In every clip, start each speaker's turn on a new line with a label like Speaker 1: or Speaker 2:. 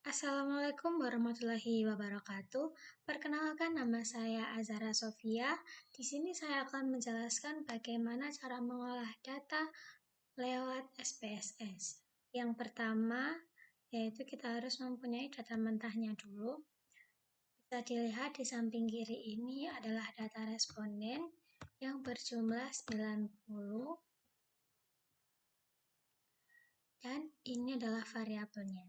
Speaker 1: Assalamualaikum warahmatullahi wabarakatuh. Perkenalkan, nama saya Azara Sofia. Di sini saya akan menjelaskan bagaimana cara mengolah data lewat SPSS. Yang pertama, yaitu kita harus mempunyai data mentahnya dulu. Bisa dilihat di samping kiri ini adalah data responden yang berjumlah 90. Dan ini adalah variabelnya.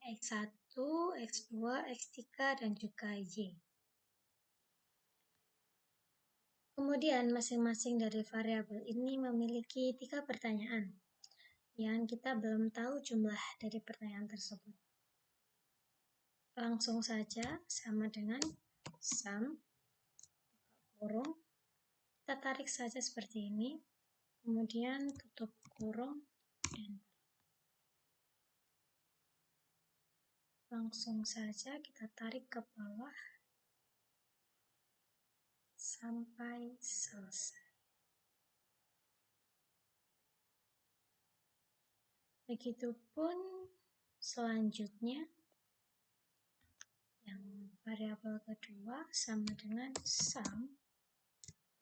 Speaker 1: X1, X2, X3, dan juga Y. Kemudian masing-masing dari variabel ini memiliki 3 pertanyaan yang kita belum tahu jumlah dari pertanyaan tersebut. Langsung saja sama dengan sum, kurung, kita tarik saja seperti ini, kemudian tutup kurung, enter. Langsung saja kita tarik ke bawah sampai selesai. Begitupun selanjutnya, yang variabel kedua sama dengan sum,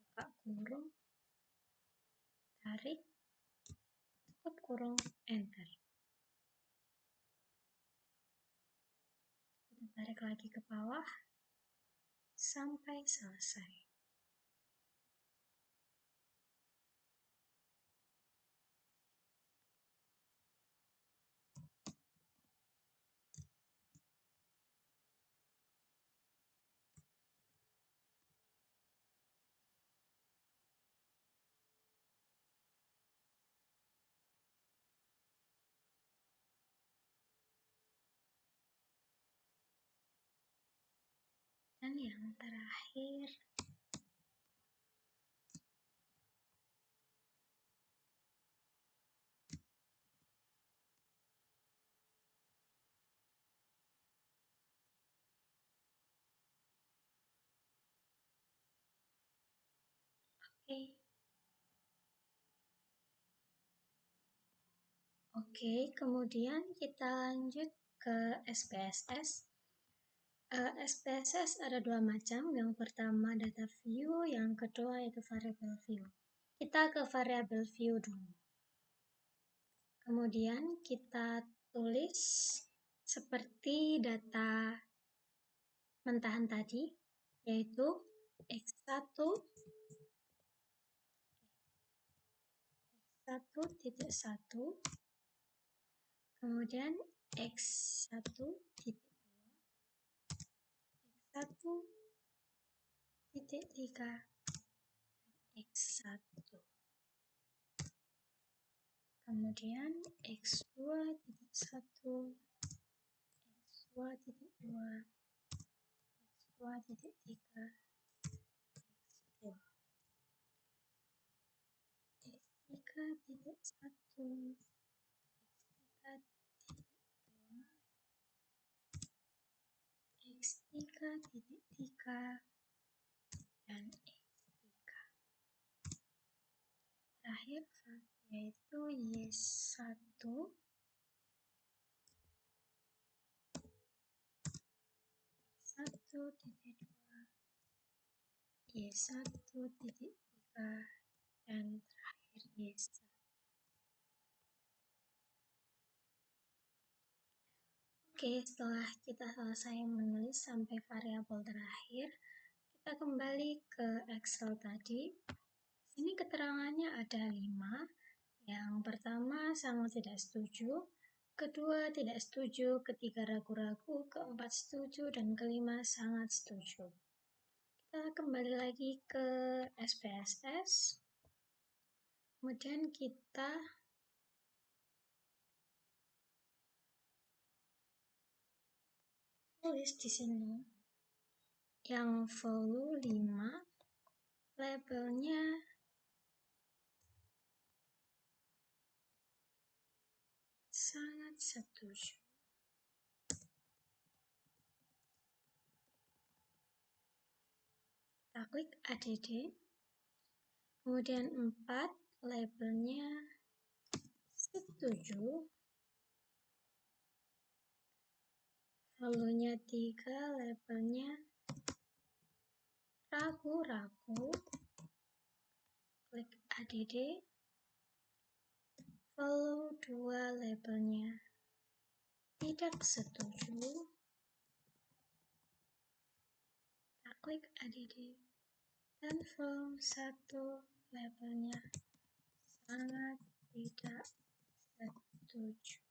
Speaker 1: buka kurung, tarik, tutup kurung, enter. Kita tarik lagi ke bawah sampai selesai. Dan yang terakhir, Oke, kemudian kita lanjut ke SPSS. SPSS ada dua macam, yang pertama data view, yang kedua yaitu variable view. Kita ke variable view dulu. Kemudian kita tulis seperti data mentahan tadi, yaitu X1, X1.1, kemudian X1.2, X1.3, X1. Kemudian X2.1, X2.2, X2.3, X2. X3.1, X3.2, X3.3, dan X3. Terakhir yaitu Y1, Y1.2, Y1.3, dan terakhir Y1. Oke, setelah kita selesai menulis sampai variabel terakhir, kita kembali ke Excel tadi. Sini keterangannya ada 5. Yang pertama, sangat tidak setuju. Kedua, tidak setuju. Ketiga, ragu-ragu. Keempat, setuju. Dan kelima, sangat setuju. Kita kembali lagi ke SPSS. Kemudian kita tulis di sini yang value 5, labelnya sangat setuju. Kita klik ADD. Kemudian 4, labelnya setuju. Volunya 3, labelnya ragu-ragu. Klik ADD. Volume 2, labelnya tidak setuju. Kita klik ADD. Dan volume 1, labelnya sangat tidak setuju.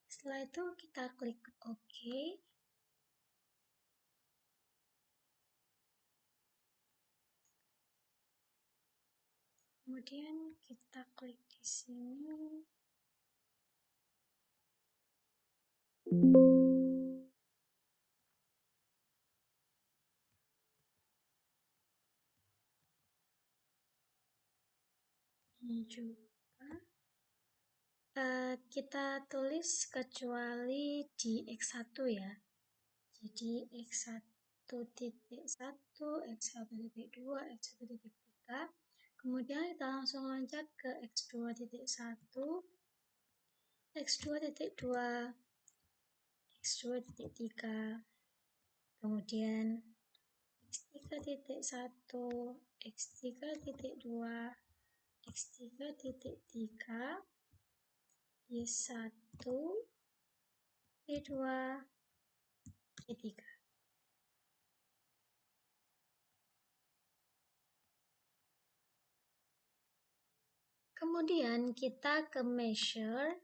Speaker 1: Setelah itu kita klik OK. Kemudian kita klik di sini. Ini juga. Kita tulis kecuali di X1 ya. Jadi X1.1, X1.2, X1.3. Kemudian kita langsung loncat ke X2.1, X2.2, X2.3, kemudian X3.1, X3.2, X3.3, Y1, Y2, Y3. Kemudian kita ke measure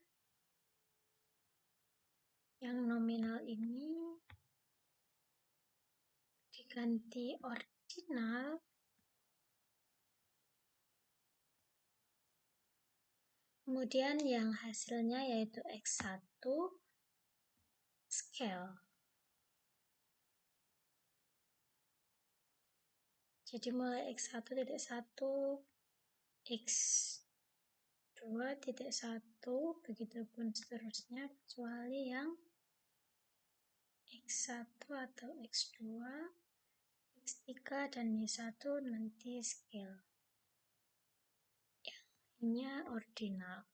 Speaker 1: yang nominal ini diganti ordinal. Kemudian yang hasilnya yaitu X1 scale. Jadi mulai X1.1, X2.1, begitupun seterusnya kecuali yang X1 atau X2, X3 dan Y1 nanti scale. Ini ordinal.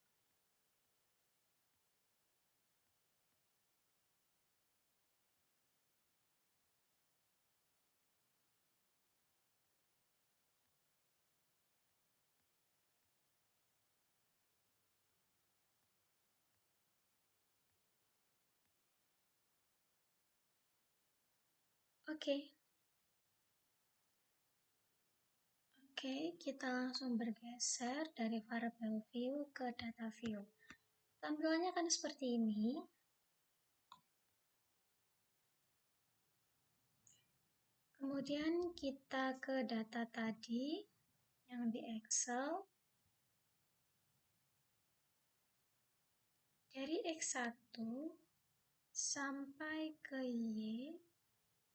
Speaker 1: Oke, kita langsung bergeser dari variable view ke data view. Tampilannya akan seperti ini. Kemudian kita ke data tadi yang di Excel. Dari X1 sampai ke Y,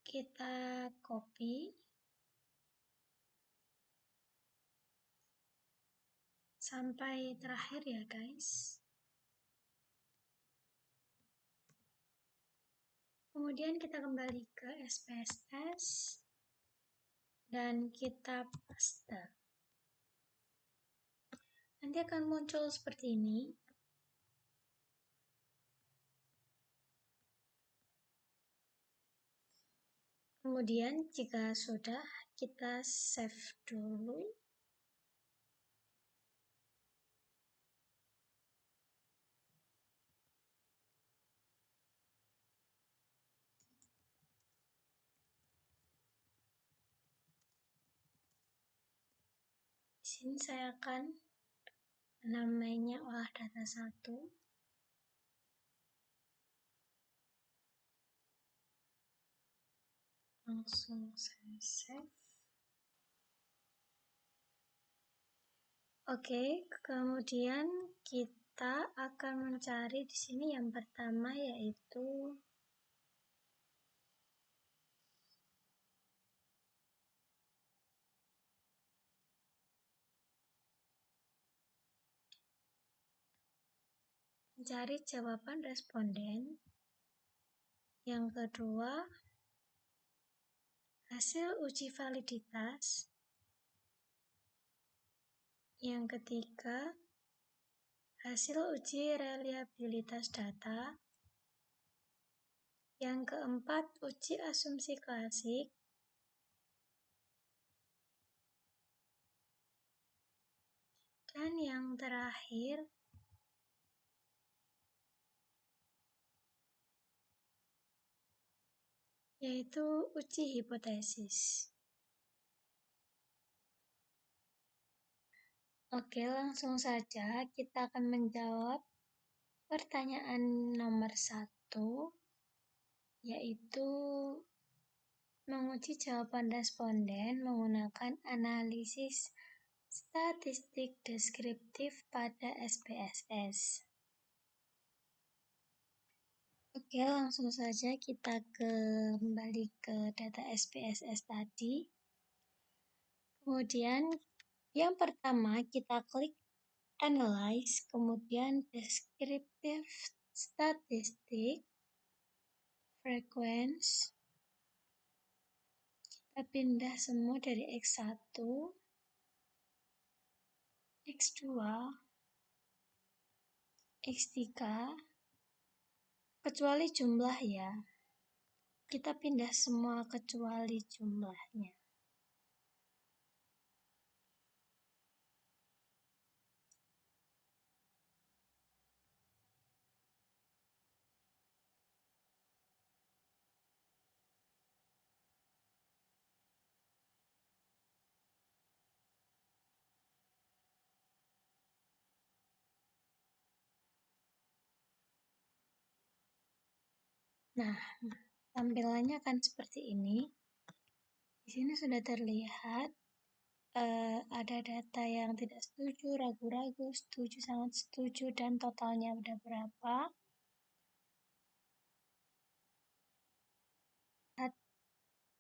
Speaker 1: kita copy. Sampai terakhir ya guys. Kemudian kita kembali ke SPSS dan kita paste. Nanti akan muncul seperti ini. Kemudian jika sudah, kita save dulu. Di sini saya akan namanya olah data 1. Langsung saya save. Oke, kemudian kita akan mencari di sini yang pertama yaitu mencari jawaban responden. Yang kedua, hasil uji validitas. Yang ketiga, Hasil uji reliabilitas data. Yang keempat, uji asumsi klasik. Dan yang terakhir, yaitu uji hipotesis. Oke, langsung saja kita akan menjawab pertanyaan nomor 1, yaitu menguji jawaban responden menggunakan analisis statistik deskriptif pada SPSS. Oke, langsung saja kita kembali ke data SPSS tadi. Kemudian yang pertama kita klik Analyze, kemudian Descriptive Statistik, Frequency. Kita pindah semua dari X1, X2, X3, kecuali jumlah ya. Kita pindah semua kecuali jumlahnya. Nah, tampilannya akan seperti ini. Di sini sudah terlihat ada data yang tidak setuju, ragu-ragu, setuju, sangat setuju, dan totalnya udah berapa. Lihat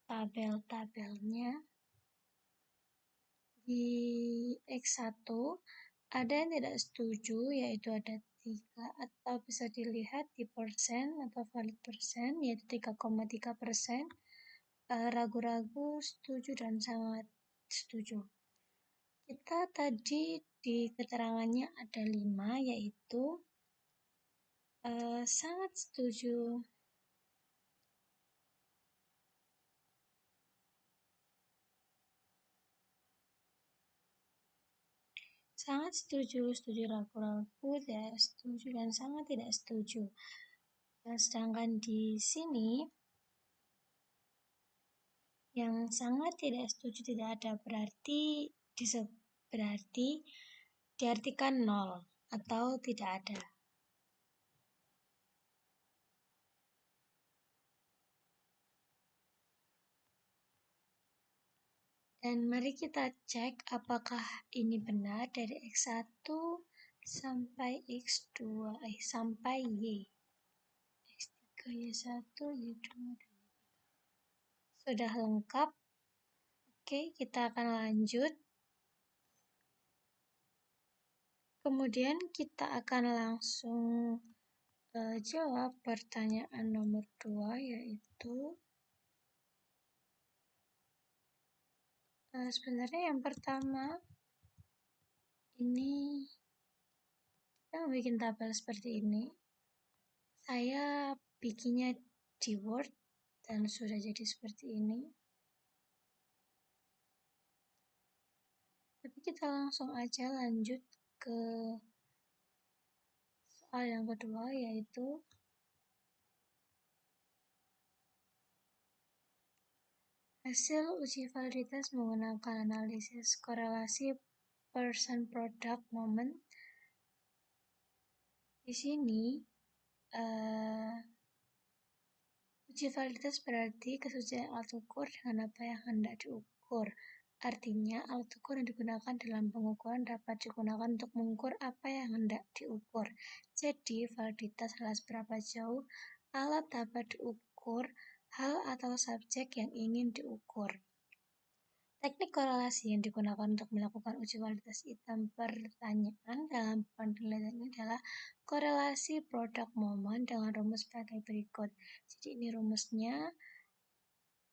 Speaker 1: tabel-tabelnya. Di X1 ada yang tidak setuju, yaitu ada 3, atau bisa dilihat di persen atau valid persen, yaitu 3,3%. Ragu-ragu, setuju, dan sangat setuju. Kita tadi di keterangannya ada 5, yaitu sangat setuju, sangat setuju, setuju ragu-ragu, tidak setuju, dan sangat tidak setuju. Sedangkan di sini yang sangat tidak setuju tidak ada, berarti diartikan 0 atau tidak ada. Dan mari kita cek apakah ini benar dari X1 sampai X2, sampai Y. X3, Y1, Y2, sudah lengkap. Oke, kita akan lanjut. Kemudian kita akan langsung jawab pertanyaan nomor 2, yaitu sebenarnya yang pertama ini kita bikin tabel seperti ini. Saya bikinnya di Word dan sudah jadi seperti ini. Tapi kita langsung aja lanjut ke soal yang kedua, yaitu hasil uji validitas menggunakan analisis korelasi person product moment. Di sini uji validitas berarti kesucian alat ukur dengan apa yang hendak diukur. Artinya, alat ukur yang digunakan dalam pengukuran dapat digunakan untuk mengukur apa yang hendak diukur. Jadi, validitas adalah seberapa jauh alat dapat diukur hal atau subjek yang ingin diukur. Teknik korelasi yang digunakan untuk melakukan uji validitas item pertanyaan dalam penelitian ini adalah korelasi product moment dengan rumus sebagai berikut. Jadi ini rumusnya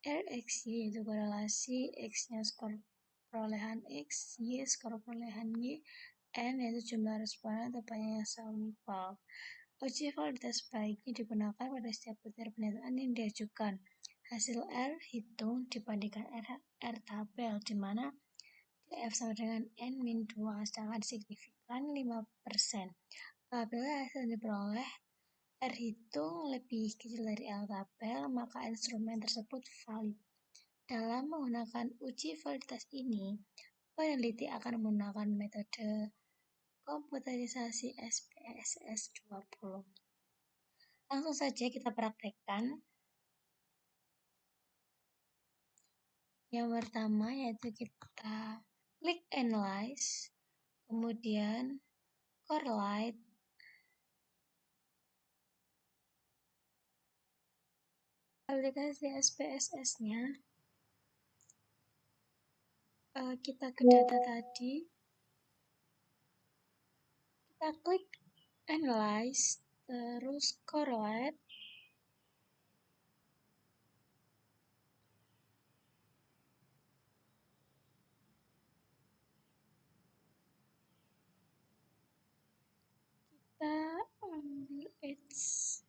Speaker 1: RXY, yaitu korelasi X-nya skor perolehan X, Y skor perolehan Y, N yaitu jumlah responden atau banyaknya sampel. Uji validitas baiknya digunakan pada setiap butir penelitian yang diajukan. Hasil R hitung dibandingkan R tabel, di mana F sama dengan N-2, sedangkan signifikan 5%. Apabila hasil yang diperoleh R hitung lebih kecil dari L tabel, maka instrumen tersebut valid. Dalam menggunakan uji validitas ini, peneliti akan menggunakan metode komputerisasi SPSS 20. Langsung saja kita praktekkan. Yang pertama yaitu kita klik Analyze, kemudian Correlate, aplikasi SPSS-nya, kita ke data tadi, kita klik Analyze, terus Correlate, kita ambil H.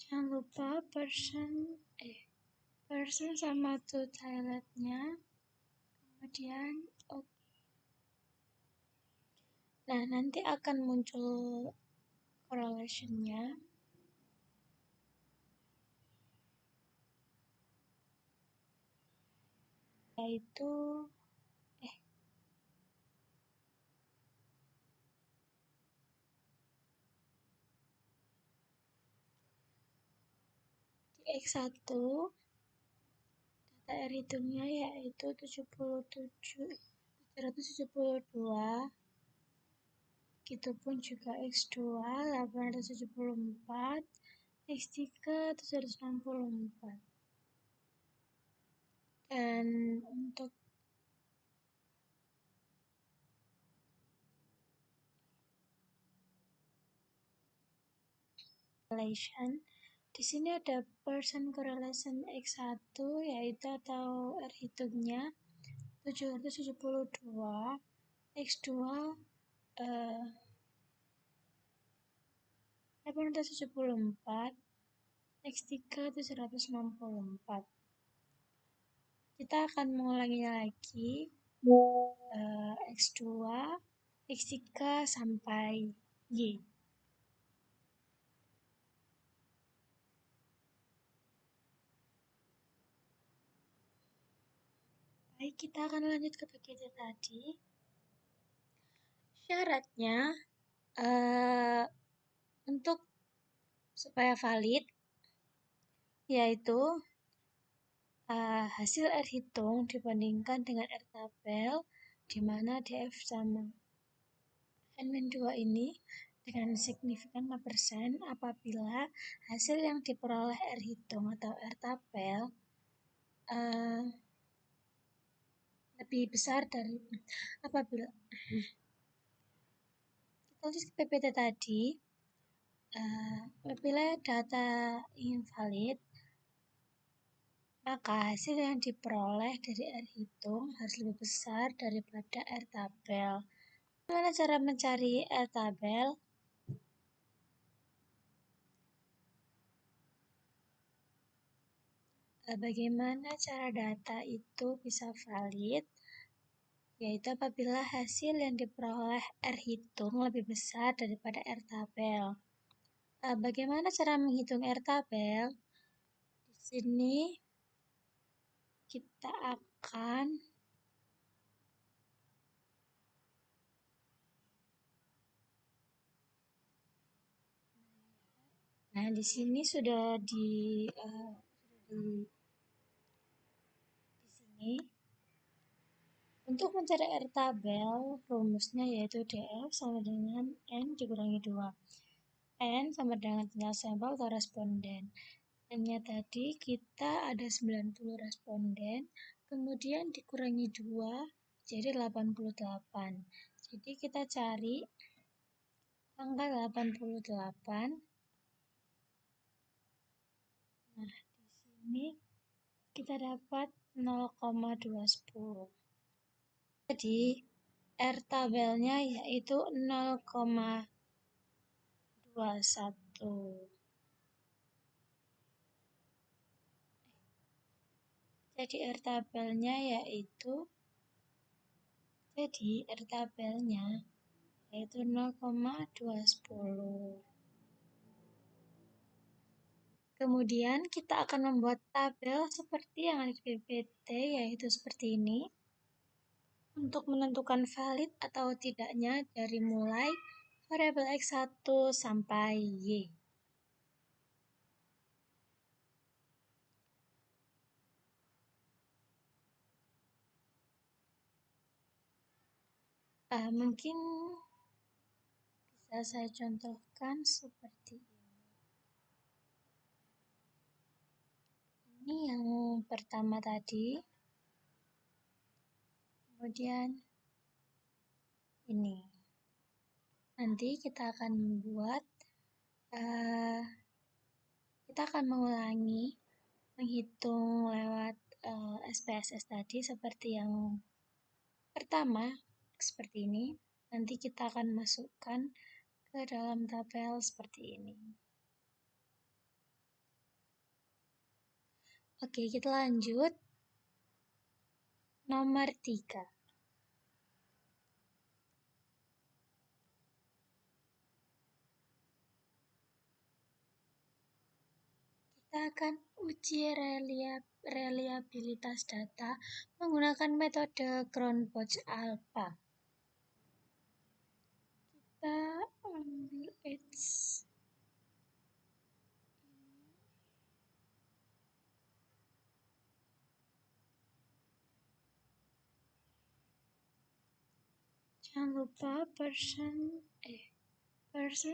Speaker 1: Jangan lupa person sama toiletnya, kemudian nah nanti akan muncul correlation-nya, yaitu di X1 data R hitungnya yaitu 772, begitupun juga X2 874, X3 764. Dan untuk correlation, di sini ada person correlation X1 yaitu atau R hitungnya 772, X2 874, X3 764. Kita akan mengulanginya lagi, X2, X3 sampai Y. Baik, kita akan lanjut ke bagian tadi. Syaratnya untuk supaya valid yaitu hasil R hitung dibandingkan dengan R tabel, di mana DF sama N-2 ini dengan signifikan 5% apabila hasil yang diperoleh R hitung atau R tabel lebih besar dari apabila kita tulis PPT tadi, apabila data invalid, maka hasil yang diperoleh dari R hitung harus lebih besar daripada R tabel. Bagaimana cara mencari R tabel? Bagaimana cara data itu bisa valid? Yaitu apabila hasil yang diperoleh R hitung lebih besar daripada R tabel. Bagaimana cara menghitung R tabel? Di sini kita akan di sini sudah di sini untuk mencari R tabel rumusnya yaitu DF sama dengan N dikurangi 2. N sama dengan jumlah sampel atau responden. N-nya tadi kita ada 90 responden, kemudian dikurangi 2 jadi 88. Jadi kita cari angka 88 ini kita dapat 0,210. Jadi R tabelnya yaitu 0,21. Jadi R tabelnya yaitu 0,210. Kemudian kita akan membuat tabel seperti yang ada di PPT, yaitu seperti ini. Untuk menentukan valid atau tidaknya dari mulai variabel X1 sampai Y. Mungkin bisa saya contohkan seperti ini. Ini yang pertama tadi. Kemudian ini. Nanti kita akan membuat, kita akan mengulangi menghitung lewat SPSS tadi seperti yang pertama, seperti ini. Nanti kita akan masukkan ke dalam tabel seperti ini. Oke, kita lanjut. Nomor 3. Kita akan uji reliabilitas data menggunakan metode Cronbach-Alpha. Kita ambil H. Jangan lupa person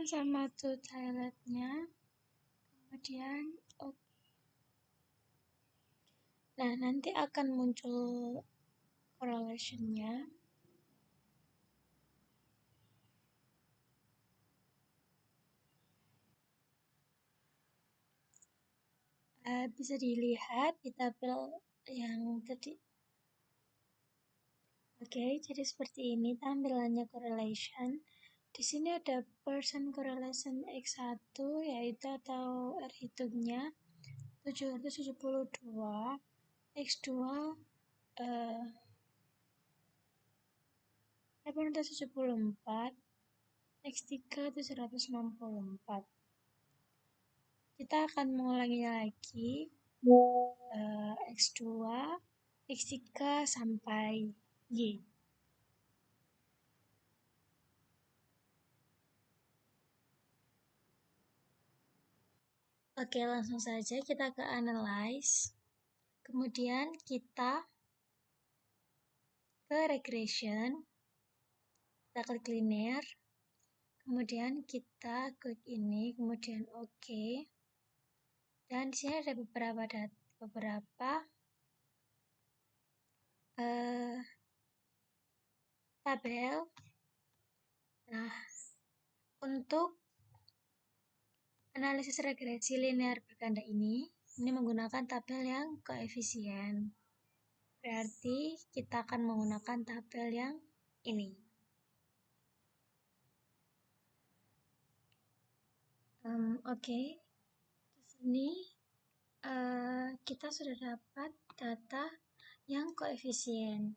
Speaker 1: sama to toiletnya. Kemudian nah, nanti akan muncul correlation-nya. Bisa dilihat di tabel yang tadi. Oke, jadi seperti ini tampilannya correlation. Di sini ada person correlation X1 yaitu atau R hitungnya 772, X2 874, X3 764. Kita akan mengulanginya lagi, X2, X3 sampai Y. Oke, langsung saja kita ke analyze. Kemudian kita ke regression. Kita klik linear. Kemudian kita klik ini, kemudian OK. Dan di sini ada beberapa tabel. Nah, untuk analisis regresi linear berganda ini menggunakan tabel yang koefisien. Berarti kita akan menggunakan tabel yang ini. Oke. Di sini kita sudah dapat data yang koefisien.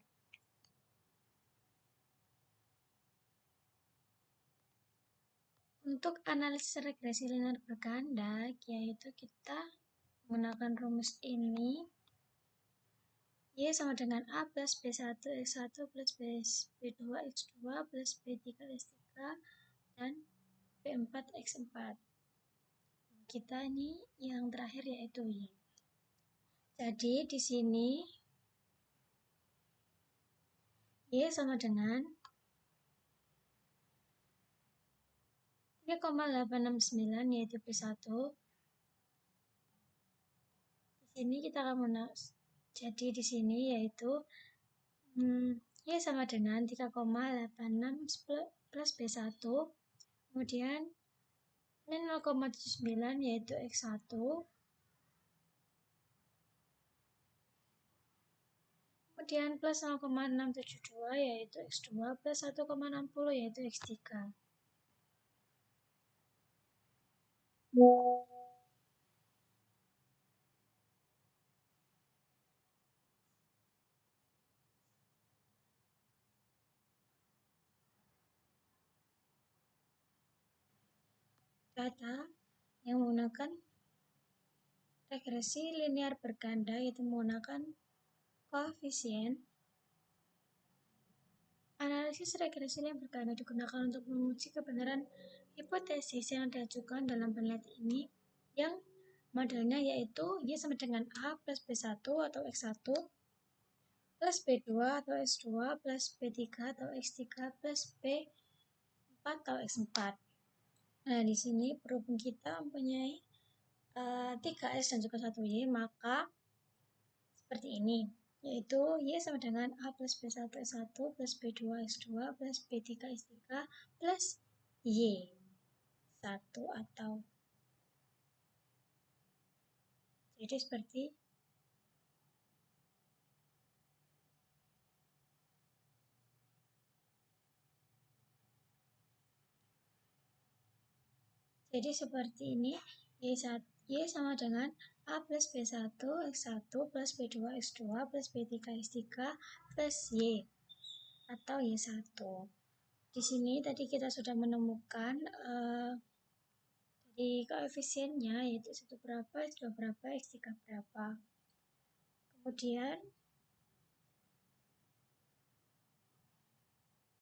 Speaker 1: Untuk analisis regresi linear berganda, yaitu kita menggunakan rumus ini. Y sama dengan A plus B1 X1 plus B2 X2 plus B3 X3 dan B4 X4. Kita ini yang terakhir yaitu Y. Jadi di sini Y sama dengan 3,869 yaitu P1. Di sini kita akan jadi di sini yaitu Y sama dengan 3,86 plus B1. Kemudian ini 0,79 yaitu X1. Kemudian plus 0,672 yaitu X2 plus 1,60 yaitu X3. Data yang menggunakan regresi linear berganda yaitu menggunakan koefisien. Analisis regresi linear berganda digunakan untuk menguji kebenaran hipotesis yang diajukan dalam penelitian ini, yang modelnya yaitu Y sama dengan A plus B1 atau X1 plus B2 atau X2 plus B3 atau X3 plus B4 atau X4. Nah, di sini berhubung kita mempunyai 3S dan juga 1Y, maka seperti ini, yaitu Y sama dengan A plus B1 X1 plus B2 X2 plus B3 X3 plus Y1 atau jadi seperti ini, Y sama dengan A plus B1 X1 plus B2 X2 plus B3 X3 plus Y atau Y1. Di sini tadi kita sudah menemukan di koefisiennya, yaitu 1 berapa, X2 berapa, X3 berapa. Kemudian